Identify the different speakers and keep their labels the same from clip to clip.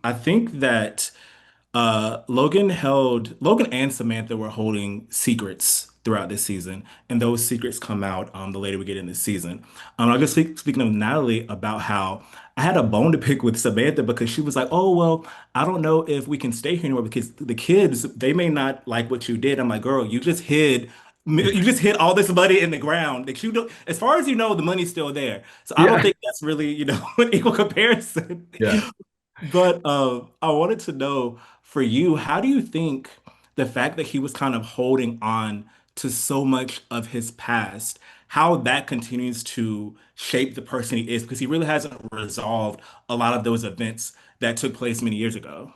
Speaker 1: I think that Logan and Samantha were holding secrets throughout this season, and those secrets come out the later we get in this season. I guess speaking of Natalie about how I had a bone to pick with Samantha because she was like, "Oh well, I don't know if we can stay here anymore because the kids they may not like what you did." I'm like, "Girl, you just hid all this money in the ground. Like you don't, as far as you know, the money's still there. So I don't
Speaker 2: Yeah.
Speaker 1: think that's really, an equal comparison."
Speaker 2: Yeah.
Speaker 1: But I wanted to know for you, how do you think the fact that he was kind of holding on to so much of his past, how that continues to shape the person he is? Because he really hasn't resolved a lot of those events that took place many years ago.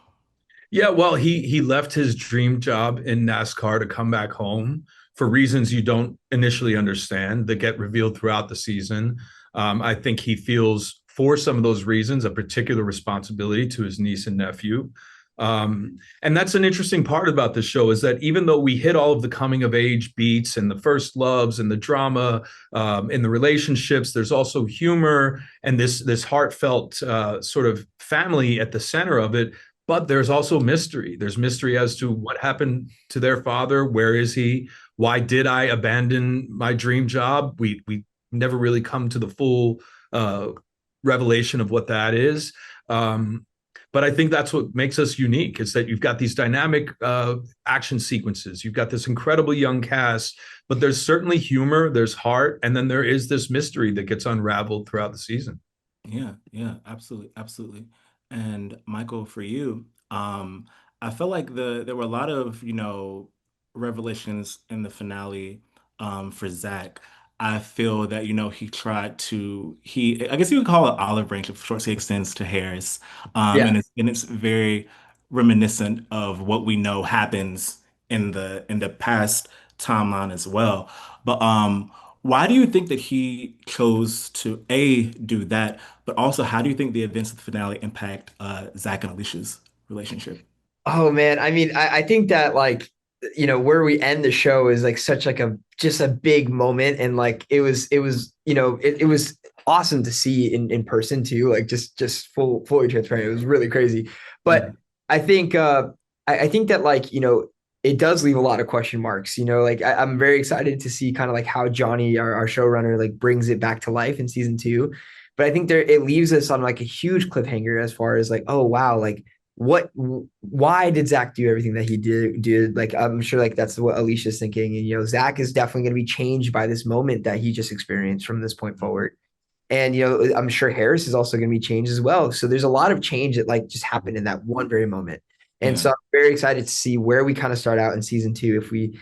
Speaker 2: Yeah, well, he left his dream job in NASCAR to come back home for reasons you don't initially understand that get revealed throughout the season. I think he feels, for some of those reasons, a particular responsibility to his niece and nephew. And that's an interesting part about the show is that even though we hit all of the coming of age beats and the first loves and the drama in the relationships, there's also humor and this heartfelt sort of family at the center of it. But there's also mystery. There's mystery as to what happened to their father. Where is he? Why did I abandon my dream job? We never really come to the full uh, revelation of what that is. Um, but I think that's what makes us unique is that you've got these dynamic action sequences. You've got this incredible young cast, but there's certainly humor, there's heart, and then there is this mystery that gets unraveled throughout the season.
Speaker 1: Yeah, yeah, absolutely, absolutely. And Michael, for you, I felt like there were a lot of, revelations in the finale for Zach. I feel that, he tried to I guess you would call it olive branch of sorts he extends to Harris.
Speaker 2: Yeah.
Speaker 1: And it's very reminiscent of what we know happens in the past timeline as well. But why do you think that he chose to A, do that, but also how do you think the events of the finale impact Zach and Alicia's relationship?
Speaker 3: Oh man, I mean, I think that like where we end the show is like such like a just a big moment, and like it was it was awesome to see in person too, like just fully transparent. It was really crazy, but
Speaker 2: Mhm.
Speaker 3: I think I think that like it does leave a lot of question marks. Like I'm very excited to see kind of like how Johnny, our showrunner, like brings it back to life in season two. But I think there it leaves us on like a huge cliffhanger as far as like, oh wow, like what why did Zach do everything that he did? Like I'm sure like that's what Alicia's thinking. And Zach is definitely gonna be changed by this moment that he just experienced from this point forward. And I'm sure Harris is also gonna be changed as well. So there's a lot of change that like just happened in that one very moment. And
Speaker 1: Yeah.
Speaker 3: so I'm very excited to see where we kind of start out in season two if we,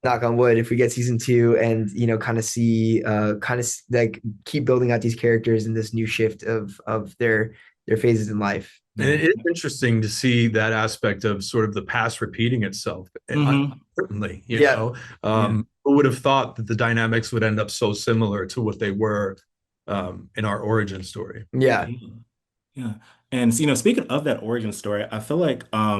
Speaker 3: knock on wood, if we get season two and kind of see kind of like keep building out these characters in this new shift of their phases in life.
Speaker 2: And
Speaker 1: Yeah.
Speaker 2: it is interesting to see that aspect of sort of the past repeating itself.
Speaker 1: Hmm.
Speaker 2: Certainly,
Speaker 3: Yeah.
Speaker 1: Yeah.
Speaker 2: who would have thought that the dynamics would end up so similar to what they were in our origin story?
Speaker 3: Yeah.
Speaker 1: Yeah. Yeah. And speaking of that origin story, I feel like I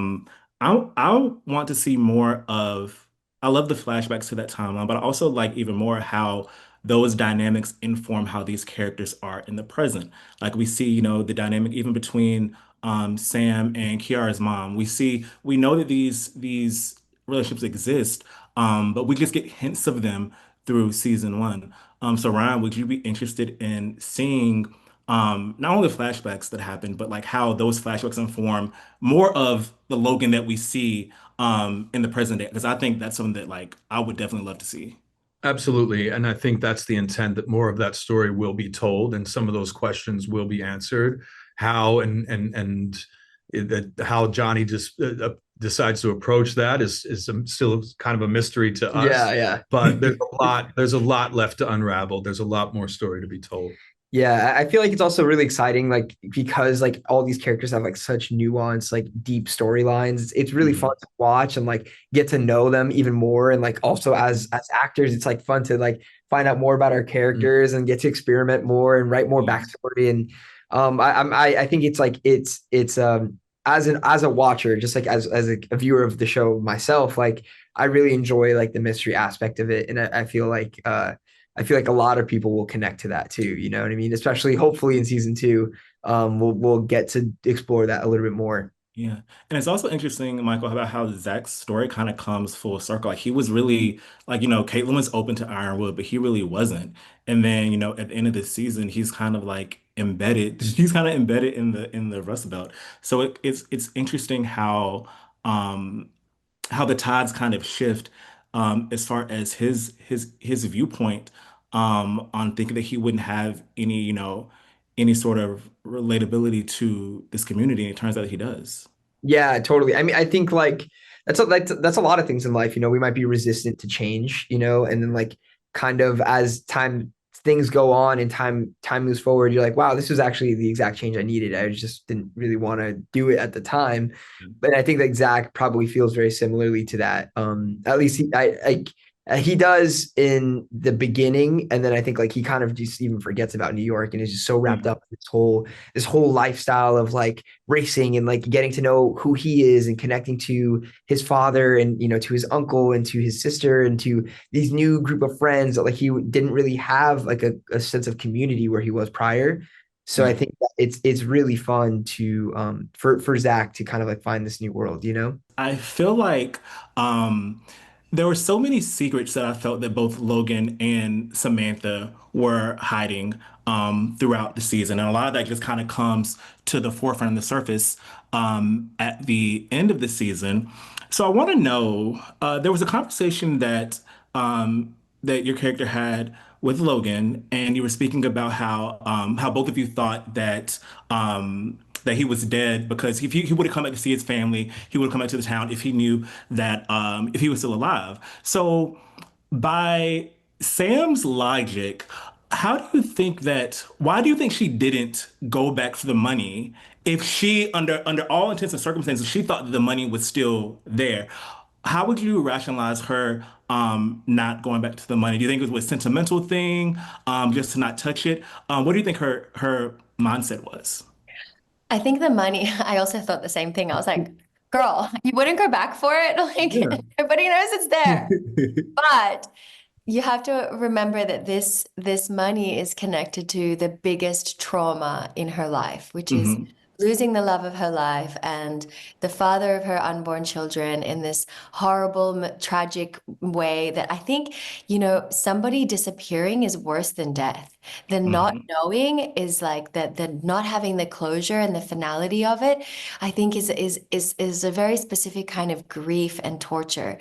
Speaker 1: want to see more of I love the flashbacks to that timeline, but I also like even more how those dynamics inform how these characters are in the present. Like we see, the dynamic even between Sam and Kiara's mom. We know that these relationships exist, but we just get hints of them through season one. So Ryan, would you be interested in seeing not only the flashbacks that happen, but like how those flashbacks inform more of the Logan that we see in the present day? Because I think that's something that like I would definitely love to see.
Speaker 2: Absolutely. And I think that's the intent that more of that story will be told and some of those questions will be answered. How how Johnny just decides to approach that is still kind of a mystery to
Speaker 3: Yeah,
Speaker 2: us.
Speaker 3: yeah.
Speaker 2: But there's a lot left to unravel. There's a lot more story to be told.
Speaker 3: Yeah, I feel like it's also really exciting, like because like all these characters have like such nuance, like deep storylines. It's really fun
Speaker 1: Mhm.
Speaker 3: to watch and like get to know them even more. And like also as actors, it's like fun to like find out more about our characters and get to experiment more and write more
Speaker 1: Yeah.
Speaker 3: backstory. And I think it's like it's as a watcher, just like as a viewer of the show myself, like I really enjoy like the mystery aspect of it, and I feel like a lot of people will connect to that too. You know what I mean? Especially hopefully in season two, we'll get to explore that a little bit more.
Speaker 1: Yeah. And it's also interesting, Michael, about how Zach's story kind of comes full circle. Like he was really like, Caitlin was open to Ironwood, but he really wasn't. And then, at the end of the season, he's kind of like embedded, he's kind of embedded in the Rust Belt. So it's interesting how the tides kind of shift as far as his viewpoint on thinking that he wouldn't have any sort of relatability to this community. And it turns out he does.
Speaker 3: Yeah, totally. I mean, I think like that's a lot of things in life. We might be resistant to change, and then like kind of as things go on and time moves forward, you're like, wow, this was actually the exact change I needed. I just didn't really want to do it at the time. But I think that Zach probably feels very similarly to that. At least he does in the beginning, and then I think like he kind of just even forgets about New York and is just so wrapped
Speaker 1: Yeah.
Speaker 3: up in this whole lifestyle of like racing and like getting to know who he is and connecting to his father and to his uncle and to his sister and to these new group of friends that like he didn't really have like a sense of community where he was prior. So I
Speaker 1: Yeah.
Speaker 3: think that it's really fun to for Zach to kind of like find this new world.
Speaker 1: I feel like there were so many secrets that I felt that both Logan and Samantha were hiding throughout the season. And a lot of that just kind of comes to the forefront and the surface at the end of the season. So I want to know, there was a conversation that your character had with Logan, and you were speaking about how both of you thought that he was dead because if he would have come back to see his family, he would have come back to the town if he knew that if he was still alive. So by Sam's logic, how do you think that? Why do you think she didn't go back for the money if she, under all intents and circumstances, she thought that the money was still there? How would you rationalize her not going back to the money? Do you think it was a sentimental thing, just to not touch it? What do you think her mindset was?
Speaker 4: I think the money, I also thought the same thing. I was like, girl, you wouldn't go back for it? Like,
Speaker 1: Yeah.
Speaker 4: everybody knows it's there. But you have to remember that this money is connected to the biggest trauma in her life, which is
Speaker 1: Hmm.
Speaker 4: losing the love of her life and the father of her unborn children in this horrible, tragic way that I think, somebody disappearing is worse than death. The not
Speaker 1: Hmm.
Speaker 4: knowing is like that the not having the closure and the finality of it, I think is a very specific kind of grief and torture.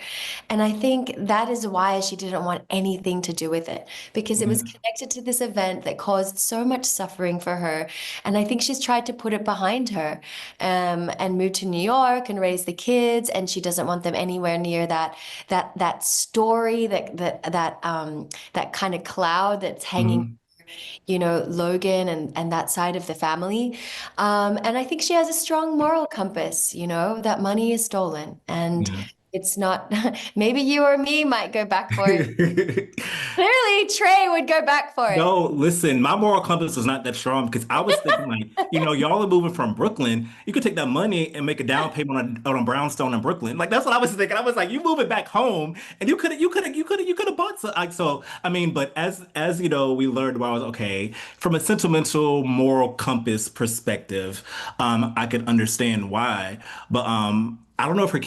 Speaker 4: And I think that is why she didn't want anything to do with it, because it was
Speaker 1: Yeah.
Speaker 4: connected to this event that caused so much suffering for her. And I think she's tried to put it behind her, and move to New York and raise the kids. And she doesn't want them anywhere near that story, that kind of cloud that's hanging,
Speaker 1: Hmm.
Speaker 4: Logan and that side of the family. And I think she has a strong moral compass, that money is stolen and
Speaker 1: Yeah.
Speaker 4: it's not, maybe you or me might go back for it. Clearly, Trey would go back for it.
Speaker 1: No, listen, my moral compass was not that strong because I was thinking like, y'all are moving from Brooklyn. You could take that money and make a down payment on a brownstone in Brooklyn. Like that's what I was thinking. I was like, you moving back home, and you could have bought some. Like so, I mean, but as we learned while I was okay from a sentimental moral compass perspective, I could understand why, but I don't know if her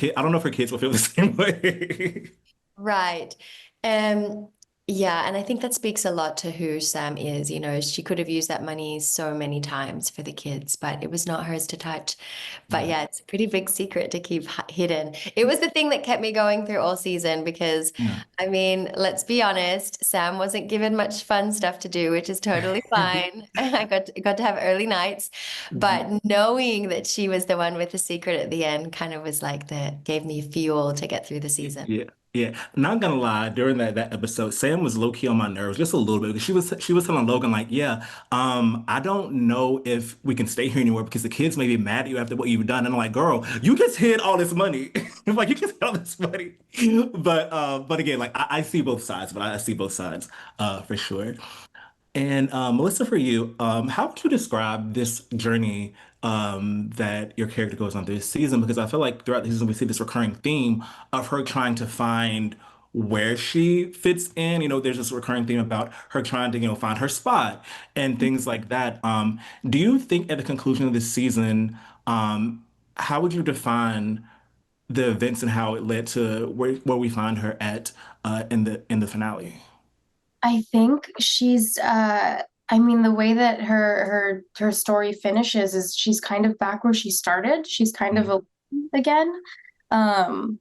Speaker 1: kids will feel the same way.
Speaker 4: Right. Um, yeah, and I think that speaks a lot to who Sam is. She could have used that money so many times for the kids, but it was not hers to touch. But
Speaker 1: Yeah,
Speaker 4: yeah, it's a pretty big secret to keep hidden. It was the thing that kept me going through all season because,
Speaker 1: yeah.
Speaker 4: I mean, let's be honest, Sam wasn't given much fun stuff to do, which is totally fine. I got to have early nights, but knowing that she was the one with the secret at the end kind of was like gave me fuel to get through the season.
Speaker 1: Yeah, yeah. Not gonna lie, during that episode, Sam was low key on my nerves just a little bit because she was telling Logan like, yeah, I don't know if we can stay here anymore because the kids may be mad at you after what you've done. And I'm like, girl, you just hid all this money. Like you just hid all this money. But again, like I see both sides, but I see both sides for sure. And Melissa, for you, how would you describe this journey that your character goes on this season? Because I feel like throughout the season we see this recurring theme of her trying to find where she fits in. There's this recurring theme about her trying to, find her spot and things like that. Do you think at the conclusion of this season, how would you define the events and how it led to where we find her at in the finale?
Speaker 5: I think she's I mean the way that her story finishes is she's kind of back where she started. She's kind of
Speaker 1: Mhm.
Speaker 5: alone again. Um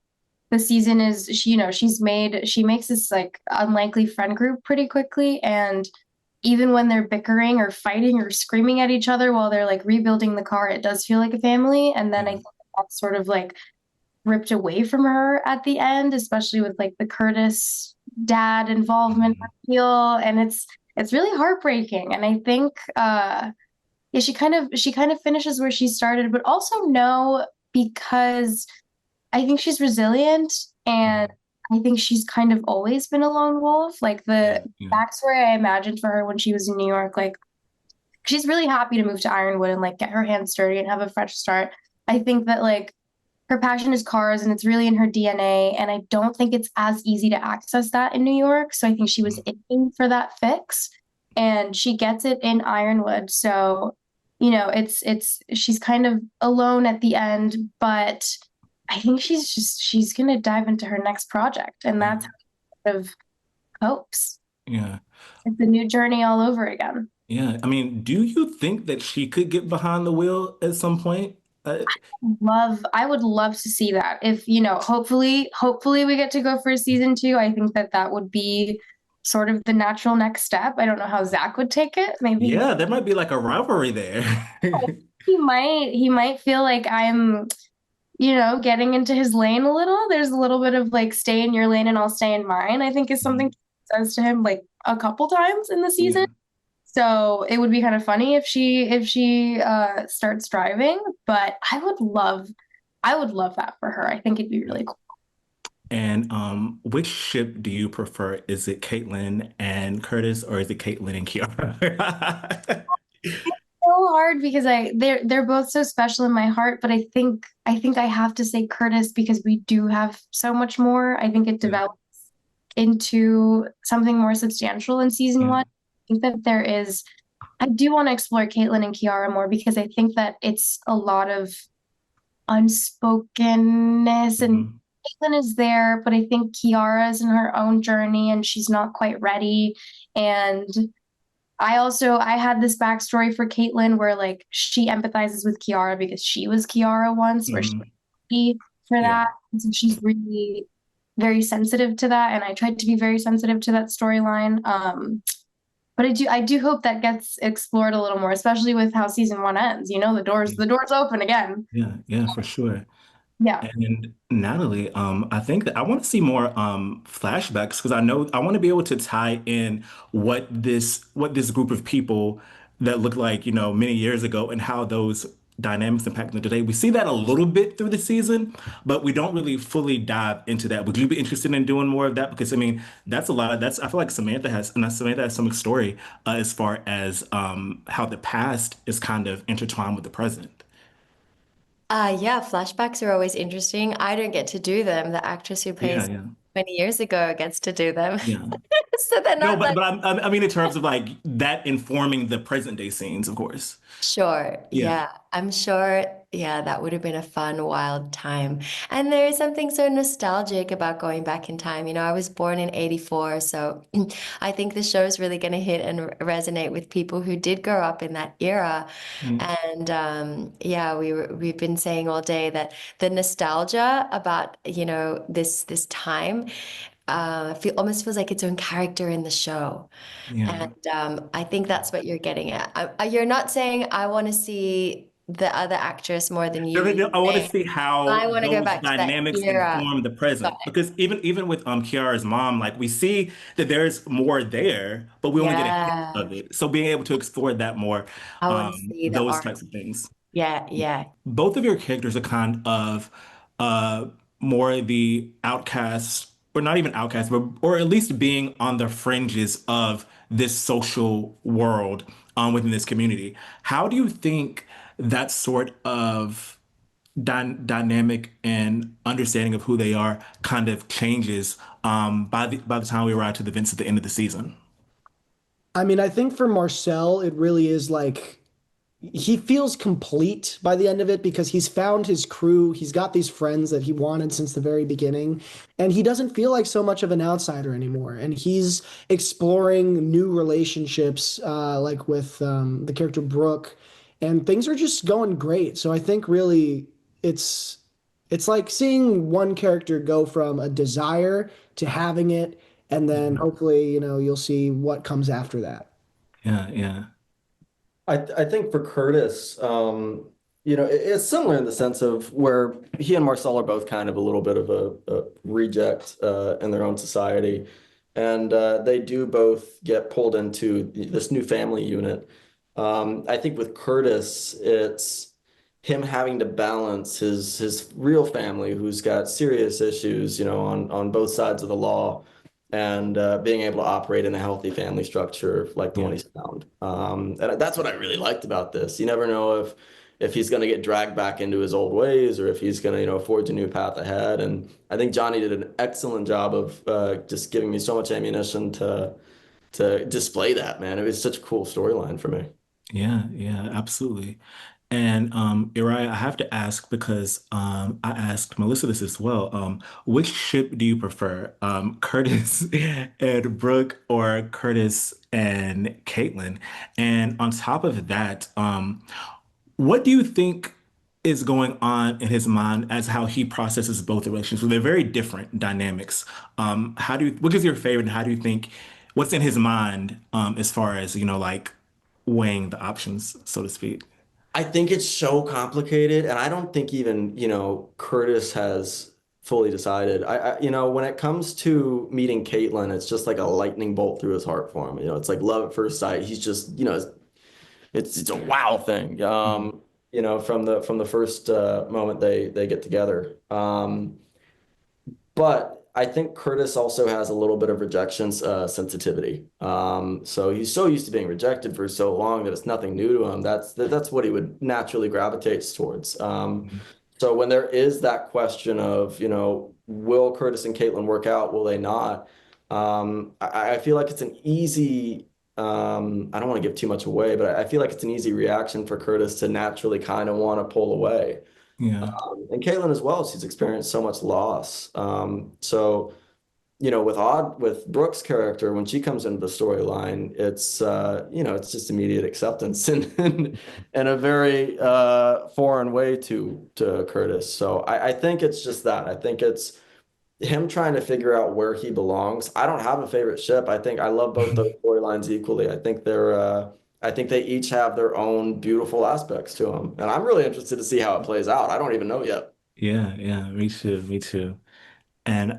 Speaker 5: the season is she makes this like unlikely friend group pretty quickly, and even when they're bickering or fighting or screaming at each other while they're like rebuilding the car, it does feel like a family. And then I
Speaker 1: Yeah.
Speaker 5: think that's sort of like ripped away from her at the end, especially with like the Curtis dad involvement
Speaker 1: Mhm.
Speaker 5: feel, and it's really heartbreaking. And I think yeah, she kind of finishes where she started, but also no, because I think she's resilient, and
Speaker 1: Mhm.
Speaker 5: I think she's kind of always been a lone wolf. Like
Speaker 1: Yeah.
Speaker 5: the
Speaker 1: Yeah.
Speaker 5: backstory I imagined for her when she was in New York, like she's really happy to move to Ironwood and like get her hands dirty and have a fresh start. I think that like her passion is cars and it's really in her DNA. And I don't think it's as easy to access that in New York. So I think she was
Speaker 1: Mhm.
Speaker 5: aiming for that fix, and she gets it in Ironwood. So, she's kind of alone at the end, but I think she's gonna dive into her next project. And
Speaker 1: Yeah.
Speaker 5: that's how it sort of copes.
Speaker 1: Yeah.
Speaker 5: It's a new journey all over again.
Speaker 1: Yeah. I mean, do you think that she could get behind the wheel at some point?
Speaker 5: I would love to see that. If, hopefully we get to go for season two. I think that that would be sort of the natural next step. I don't know how Zach would take it. Maybe
Speaker 1: Yeah, there might be like a rivalry there.
Speaker 5: he might feel like I'm, getting into his lane a little. There's a little bit of like stay in your lane and I'll stay in mine, I think is something
Speaker 1: Mhm.
Speaker 5: he says to him like a couple times in the season.
Speaker 1: Yeah.
Speaker 5: So it would be kind of funny if she starts driving, but I would love that for her. I think it'd be really cool.
Speaker 1: And which ship do you prefer? Is it Caitlin and Curtis, or is it Caitlin and Kiara?
Speaker 5: So hard because they're both so special in my heart, but I think I have to say Curtis because we do have so much more. I think it
Speaker 1: Yeah,
Speaker 5: develops into something more substantial in season
Speaker 1: yeah,
Speaker 5: one. I think that I do want to explore Caitlin and Kiara more because I think that it's a lot of unspokenness, and
Speaker 1: mhm,
Speaker 5: Caitlin is there, but I think Kiara is in her own journey and she's not quite ready. And I had this backstory for Caitlin where like she empathizes with Kiara because she was Kiara once, where she
Speaker 1: mhm,
Speaker 5: was ready for
Speaker 1: yeah,
Speaker 5: that. And so she's really very sensitive to that. And I tried to be very sensitive to that storyline. But I do hope that gets explored a little more, especially with how season one ends. The doors open again.
Speaker 1: yeah, yeah, for sure.
Speaker 5: Yeah.
Speaker 1: And Natalie, I think that I want to see more flashbacks because I know I want to be able to tie in what this group of people that look like, many years ago and how those dynamics impact them today. We see that a little bit through the season, but we don't really fully dive into that. Would you be interested in doing more of that? Because I mean, that's a lot. That's I feel like Samantha has some story as far as how the past is kind of intertwined with the present.
Speaker 4: Yeah, flashbacks are always interesting. I don't get to do them. The actress who
Speaker 1: Yeah,
Speaker 4: plays
Speaker 1: yeah.
Speaker 4: 20 years ago gets to do them.
Speaker 1: Yeah.
Speaker 4: So they're
Speaker 1: No,
Speaker 4: not
Speaker 1: but
Speaker 4: like,
Speaker 1: I mean in terms of like that informing the present day scenes, of course.
Speaker 4: sure.
Speaker 1: Yeah.
Speaker 4: Yeah, I'm sure. Yeah, that would have been a fun, wild time. And there is something so nostalgic about going back in time. I was born in 84, so I think the show is really going to hit and resonate with people who did grow up in that era.
Speaker 1: Mm,
Speaker 4: And yeah, we've been saying all day that the nostalgia about, this time almost feels like its own character in the show.
Speaker 1: yeah.
Speaker 4: And I think that's what you're getting at. You're not saying I want to see the other actress more than
Speaker 1: No,
Speaker 4: you.
Speaker 1: no, no,
Speaker 4: You're
Speaker 1: I want to
Speaker 4: saying
Speaker 1: see
Speaker 4: I
Speaker 1: how
Speaker 4: want to go
Speaker 1: those
Speaker 4: back to that
Speaker 1: dynamics
Speaker 4: era.
Speaker 1: inform the
Speaker 4: Got
Speaker 1: present.
Speaker 4: it.
Speaker 1: Because even with Kiara's mom, like we see that there's more there, but we only get a hint
Speaker 4: Yeah.
Speaker 1: of it. So being able to explore that more,
Speaker 4: I want to see the
Speaker 1: those
Speaker 4: art.
Speaker 1: types of things.
Speaker 4: Yeah, yeah.
Speaker 1: Both of your characters are kind of uh more the outcasts, or not even outcasts, but or at least being on the fringes of this social world within this community. How do you think that sort of dynamic and understanding of who they are kind of changes by the time we arrive to the events at the end of the season.
Speaker 6: I mean, I think for Marcel, it really is like he feels complete by the end of it because he's found his crew. He's got these friends that he wanted since the very beginning, and he doesn't feel like so much of an outsider anymore. And he's exploring new relationships, like with the character Brooke, and things are just going great. So I think really it's it's like seeing one character go from a desire to having it, and then hopefully, you'll see what comes after that.
Speaker 1: Yeah, yeah,
Speaker 7: I think for Curtis, it's similar in the sense of where he and Marcel are both kind of a little bit of a reject in their own society, and they do both get pulled into this new family unit. I think with Curtis, it's him having to balance his real family, who's got serious issues, on both sides of the law, and being able to operate in a healthy family structure like the one
Speaker 1: yeah,
Speaker 7: he's found. And that's what I really liked about this. You never know if he's going to get dragged back into his old ways or if he's going to, forge a new path ahead. And I think Johnny did an excellent job of just giving me so much ammunition to display that, man. It was such a cool storyline for me.
Speaker 1: yeah, yeah, absolutely. And Uriah, I have to ask because I asked Melissa this as well. Which ship do you prefer? Curtis and Brooke or Curtis and Caitlin? And on top of that, what do you think is going on in his mind as how he processes both the relationships? They're very different dynamics. What is your favorite, and how do you think, what's in his mind, as far as, like weighing the options, so to speak?
Speaker 7: I think it's so complicated, and I don't think even, Curtis has fully decided. When it comes to meeting Caitlin, it's just like a lightning bolt through his heart for him. It's like love at first sight. He's just, it's a wow thing.
Speaker 1: Mhm.
Speaker 7: From the first moment they get together. But I think Curtis also has a little bit of rejection sensitivity. So he's so used to being rejected for so long that it's nothing new to him. That's what he would naturally gravitate towards. So when there is that question of, will Curtis and Caitlin work out? Will they not? I feel like it's an easy. I don't want to give too much away, but I feel like it's an easy reaction for Curtis to naturally kind of want to pull away.
Speaker 1: Yeah,
Speaker 7: And Caitlin as well, she's experienced so much loss. So, with Brooke's character, when she comes into the storyline, it's just immediate acceptance in a very foreign way to Curtis. So I think it's just that. I think it's him trying to figure out where he belongs. I don't have a favorite ship. I think I love both those storylines equally. I think they each have their own beautiful aspects to them. And I'm really interested to see how it plays out. I don't even know yet.
Speaker 1: yeah, yeah, me too, me too. And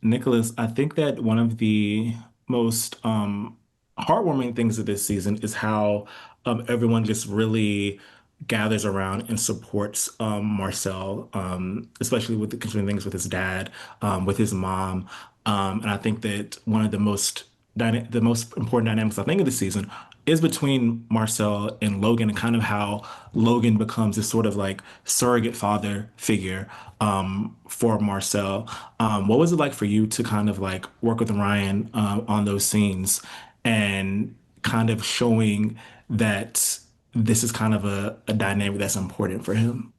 Speaker 1: Nicholas, I think that one of the most heartwarming things of this season is how everyone just really gathers around and supports Marcel, especially with concerning things with his dad, with his mom. And I think that one of the most important dynamics I think of the season is between Marcel and Logan, and kind of how Logan becomes this sort of like surrogate father figure for Marcel. What was it like for you to kind of like work with Ryan on those scenes and kind of showing that this is kind of a dynamic that's important for him?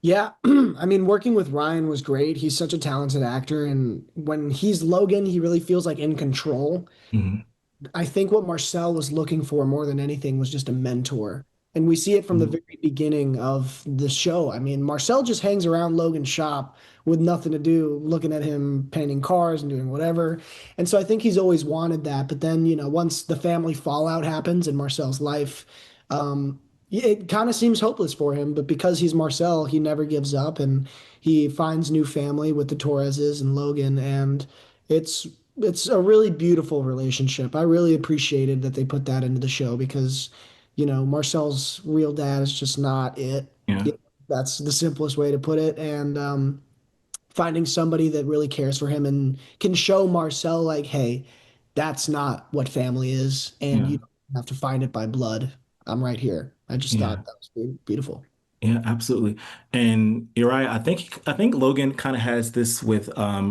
Speaker 6: Yeah, I mean, working with Ryan was great. He's such a talented actor, and when he's Logan, he really feels like in control.
Speaker 1: Mhm.
Speaker 6: I think what Marcel was looking for more than anything was just a mentor. And we see it from the
Speaker 1: Mhm.
Speaker 6: very beginning of the show. I mean, Marcel just hangs around Logan's shop with nothing to do, looking at him painting cars and doing whatever. And so I think he's always wanted that. But then, once the family fallout happens in Marcel's life, it kind of seems hopeless for him. But because he's Marcel, he never gives up and he finds new family with the Torreses and Logan. And it's it's a really beautiful relationship. I really appreciated that they put that into the show because, Marcel's real dad is just not it.
Speaker 1: Yeah,
Speaker 6: That's the simplest way to put it. And finding somebody that really cares for him and can show Marcel, like, hey, that's not what family is, and
Speaker 1: yeah,
Speaker 6: you don't have to find it by blood. I'm right here. I just
Speaker 1: yeah.
Speaker 6: thought that was beautiful.
Speaker 1: Yeah, absolutely. And Uriah, I think Logan kind of has this with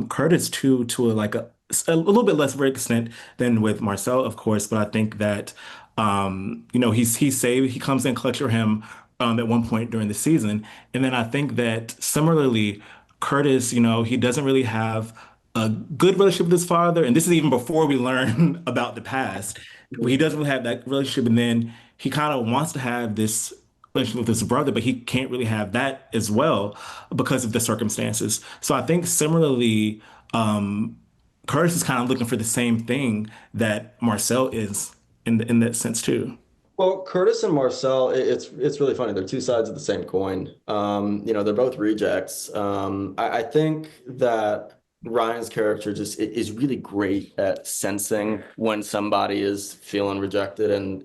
Speaker 1: Curtis too, to a little bit less of an extent than with Marcel, of course. But I think that he's saved. He comes in clutch for him at one point during the season, and then I think that similarly, Curtis, he doesn't really have a good relationship with his father, and this is even before we learn about the past. He doesn't really have that relationship, and then he kind of wants to have this relationship with his brother, but he can't really have that as well because of the circumstances. So I think similarly, Curtis is kind of looking for the same thing that Marcel is in that sense too.
Speaker 7: Well, Curtis and Marcel, it's really funny. They're two sides of the same coin. They're both rejects. I think that Ryan's character just is really great at sensing when somebody is feeling rejected, and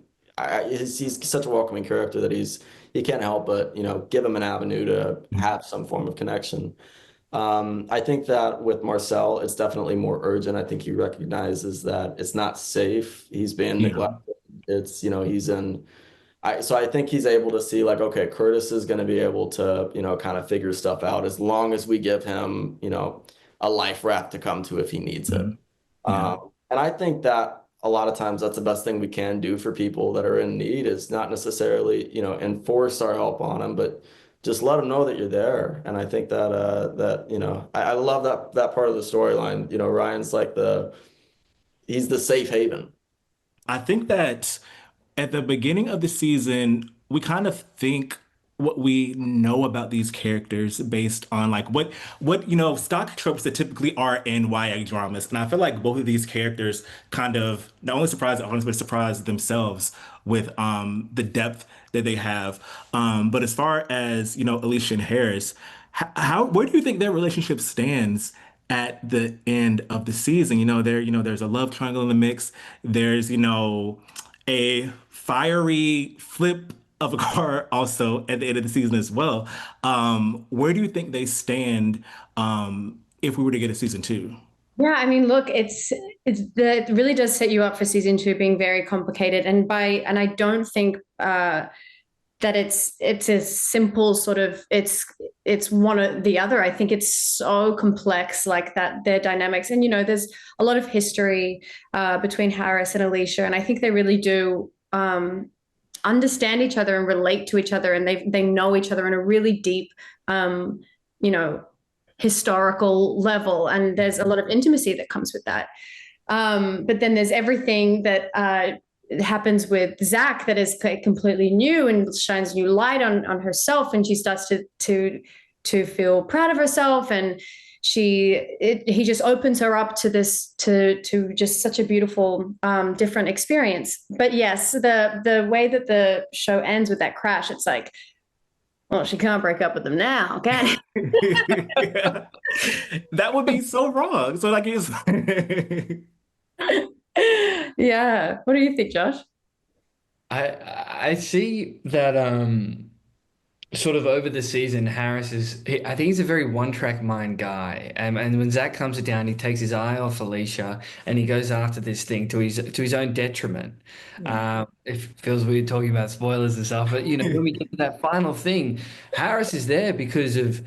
Speaker 7: he's such a welcoming character that he can't help but give him an avenue to have some form of connection. I think that with Marcel, it's definitely more urgent. I think he recognizes that it's not safe. He's being
Speaker 1: Yeah.
Speaker 7: neglected. He's in. So I think he's able to see like, okay, Curtis is going to be able to, kind of figure stuff out as long as we give him, a life raft to come to if he needs it.
Speaker 1: Mhm. Yeah.
Speaker 7: And I think that a lot of times that's the best thing we can do for people that are in need is not necessarily, enforce our help on them, but just let them know that you're there. And I think I love that part of the storyline. Ryan's like he's the safe haven.
Speaker 1: I think that at the beginning of the season, we kind of think what we know about these characters based on like what stock tropes that typically are in YA dramas. And I feel like both of these characters kind of not only surprise the audience, but surprise themselves with the depth that they have. But as far as, Alicia and Harris, how where do you think their relationship stands at the end of the season? There's a love triangle in the mix. There's, a fiery flip of a car also at the end of the season as well. Where do you think they stand if we were to get a season two?
Speaker 5: Yeah, I mean, look, it really does set you up for season two being very complicated, and I don't think that it's a simple sort of it's one or the other. I think it's so complex like that, their dynamics, and there's a lot of history between Harris and Alicia, and I think they really do understand each other and relate to each other, and they know each other in a really deep you know historical level, and there's a lot of intimacy that comes with that. But then there's everything that happens with Zach that is completely new and shines new light on herself, and she starts to feel proud of herself, and he just opens her up to this to just such a beautiful different experience. But yes, the way that the show ends with that crash, it's like, well, she can't break up with him now, can
Speaker 1: Yeah. That would be so wrong. So like it's
Speaker 5: yeah. What do you think, Josh?
Speaker 8: I see that sort of over the season, I think he's a very one-track mind guy. And when Zach comes down, he takes his eye off Alicia and he goes after this thing to his own detriment. It feels weird talking about spoilers and stuff, but when we get to that final thing, Harris is there because of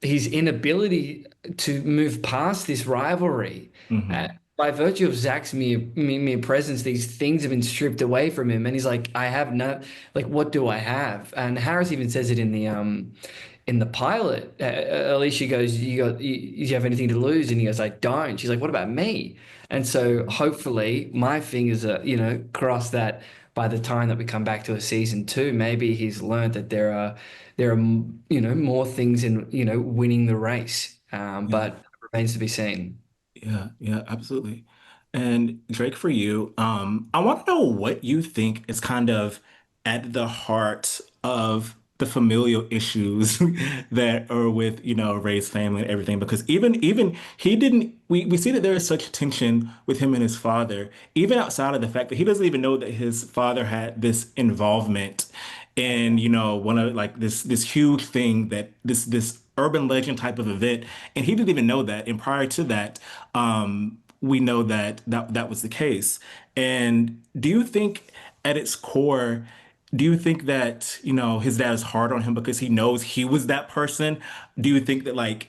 Speaker 8: his inability to move past this rivalry.
Speaker 1: Mhm.
Speaker 8: By virtue of Zach's mere presence, these things have been stripped away from him, and he's like, "I have no, like, what do I have?" And Harris even says it in the pilot. Alicia goes, "You have anything to lose?" And he goes, "I don't." She's like, "What about me?" And so hopefully, my fingers are crossed that by the time that we come back to a season two, maybe he's learned that there are more things in winning the race,
Speaker 1: Yeah.
Speaker 8: but it remains to be seen.
Speaker 1: Yeah, yeah, absolutely. And Drake, for you, I want to know what you think is kind of at the heart of the familial issues that are with, Ray's family and everything. Because even he didn't we see that there is such tension with him and his father, even outside of the fact that he doesn't even know that his father had this involvement in, one of like this huge thing that this urban legend type of event, and he didn't even know that. And prior to that, we know that was the case. And do you think at its core, do you think that, his dad is hard on him because he knows he was that person? Do you think that like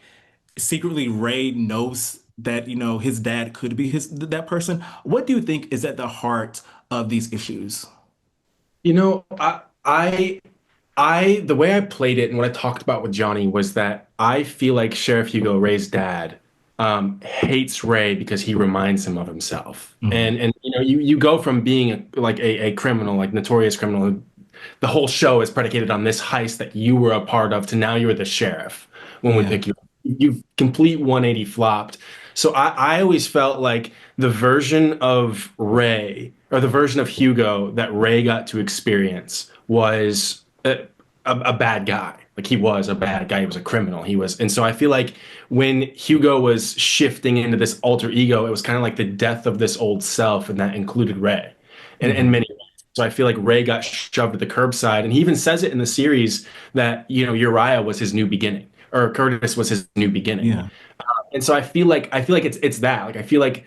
Speaker 1: secretly Ray knows that, his dad could be that person? What do you think is at the heart of these issues?
Speaker 9: You know, the way I played it and what I talked about with Johnny was that I feel like Sheriff Hugo, Ray's dad, hates Ray because he reminds him of himself.
Speaker 1: Mhm.
Speaker 9: And you go from being a criminal, like notorious criminal. The whole show is predicated on this heist that you were a part of to now you're the sheriff when we
Speaker 1: Yeah.
Speaker 9: pick you up. You've complete 180 flopped. So I always felt like the version of Ray or the version of Hugo that Ray got to experience was a bad guy. Like he was a bad guy. He was a criminal. And so I feel like when Hugo was shifting into this alter ego, it was kind of like the death of this old self, and that included Ray, and
Speaker 1: Mhm.
Speaker 9: many. So I feel like Ray got shoved to the curbside, and he even says it in the series that Uriah was his new beginning, or Curtis was his new beginning.
Speaker 1: Yeah.
Speaker 9: And so I feel like it's that. Like I feel like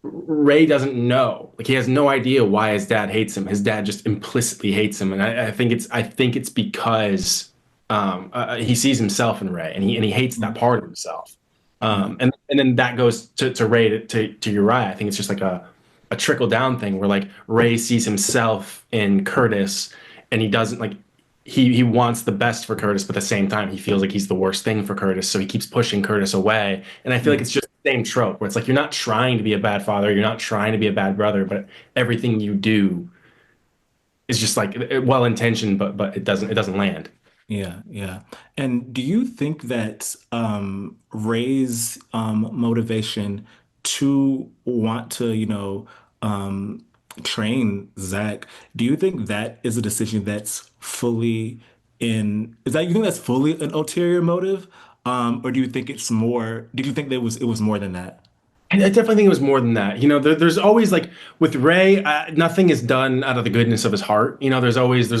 Speaker 9: Ray doesn't know. Like he has no idea why his dad hates him. His dad just implicitly hates him, and I think it's because he sees himself in Ray, and he hates that part of himself.
Speaker 1: Yeah.
Speaker 9: And then that goes to Ray to Uriah. I think it's just like a trickle down thing where like Ray sees himself in Curtis, and he doesn't like he wants the best for Curtis, but at the same time he feels like he's the worst thing for Curtis, so he keeps pushing Curtis away. And I feel like
Speaker 1: Yeah.
Speaker 9: it's just the same trope where it's like you're not trying to be a bad father, you're not trying to be a bad brother, but everything you do is just like well intentioned, but it doesn't land.
Speaker 1: Yeah, yeah. And do you think that Ray's motivation to want to, train Zach, do you think that is a decision that's fully you think that's fully an ulterior motive? Or do you think it's more, do you think that it was more than that?
Speaker 9: I definitely think it was more than that. There's always like with Ray, nothing is done out of the goodness of his heart. There's always,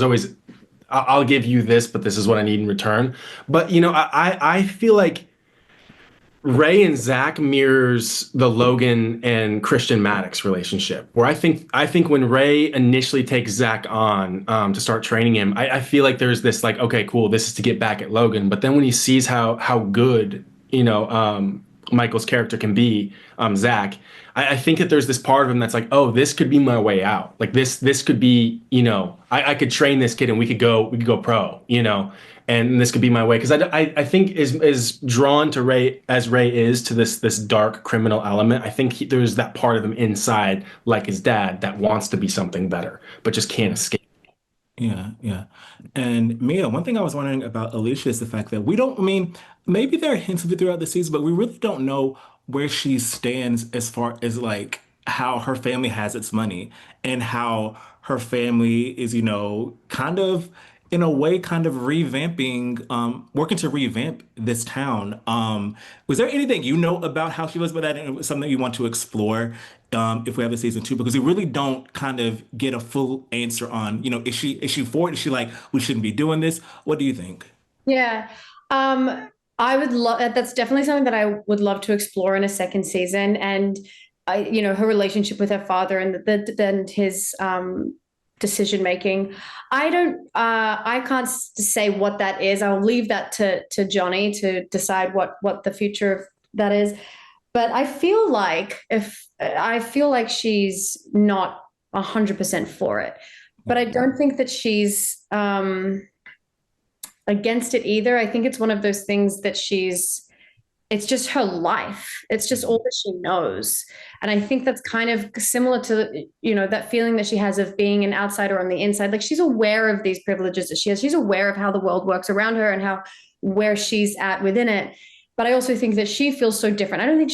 Speaker 9: I'll give you this, but this is what I need in return. But I feel like Ray and Zach mirrors the Logan and Christian Maddox relationship, where I think when Ray initially takes Zach on to start training him, I feel like there's this like, okay, cool, this is to get back at Logan. But then when he sees how good Michael's character can be, Zach, I think that there's this part of him that's like, oh, this could be my way out. Like this could be, I could train this kid and we could go pro, and this could be my way because I think is drawn to Ray as Ray is to this dark criminal element. I think there's that part of him inside, like his dad, that wants to be something better but just can't escape.
Speaker 1: Yeah, yeah. And Mia, one thing I was wondering about Alicia is the fact that we don't, I mean, maybe there are hints of it throughout the season, but we really don't know where she stands as far as like how her family has its money and how her family is, kind of in a way kind of revamping, working to revamp this town. Was there anything about how she was with that and something you want to explore if we have a season two? Because we really don't kind of get a full answer on, is she for it? Is she like, we shouldn't be doing this? What do you think?
Speaker 10: Yeah. I would love that's definitely something that I would love to explore in a second season. And her relationship with her father and and his decision making. I can't say what that is. I'll leave that to Johnny to decide what the future of that is. But I feel like she's not 100% for it. But I don't think that she's against it either. I think it's one of those things that it's just her life. It's just all that she knows. And I think that's kind of similar to, that feeling that she has of being an outsider on the inside. Like she's aware of these privileges that she has. She's aware of how the world works around her and where she's at within it. But I also think that she feels so different. I don't think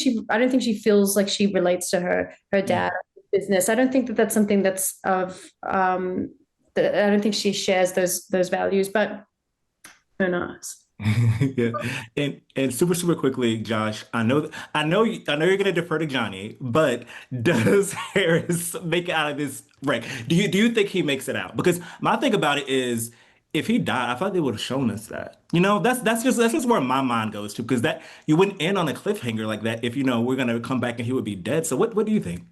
Speaker 10: she feels like she relates to her dad, business. I don't think that that's something that's I don't think she shares those values, but who knows?
Speaker 1: Yeah. And super, super quickly, Josh, I know you're gonna defer to Johnny, but does Harris make it out of this wreck? Do you think he makes it out? Because my thing about it is if he died, I thought they would have shown us that. That's just where my mind goes to, because that you wouldn't end on a cliffhanger like that if we're gonna come back and he would be dead. So what do you think?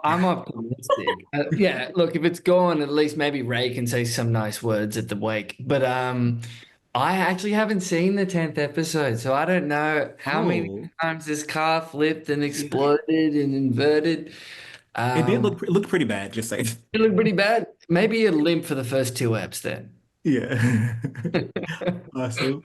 Speaker 8: I'm optimistic. Yeah, look, if it's gone, at least maybe Ray can say some nice words at the wake. But I actually haven't seen the 10th episode, so I don't know how many
Speaker 1: Oh,
Speaker 8: times this car flipped and
Speaker 1: yeah.
Speaker 8: exploded and inverted.
Speaker 1: It did
Speaker 8: Um,
Speaker 1: look pretty bad, just saying.
Speaker 8: it looked pretty bad. Maybe a limp for the first two eps then.
Speaker 1: Yeah. Awesome.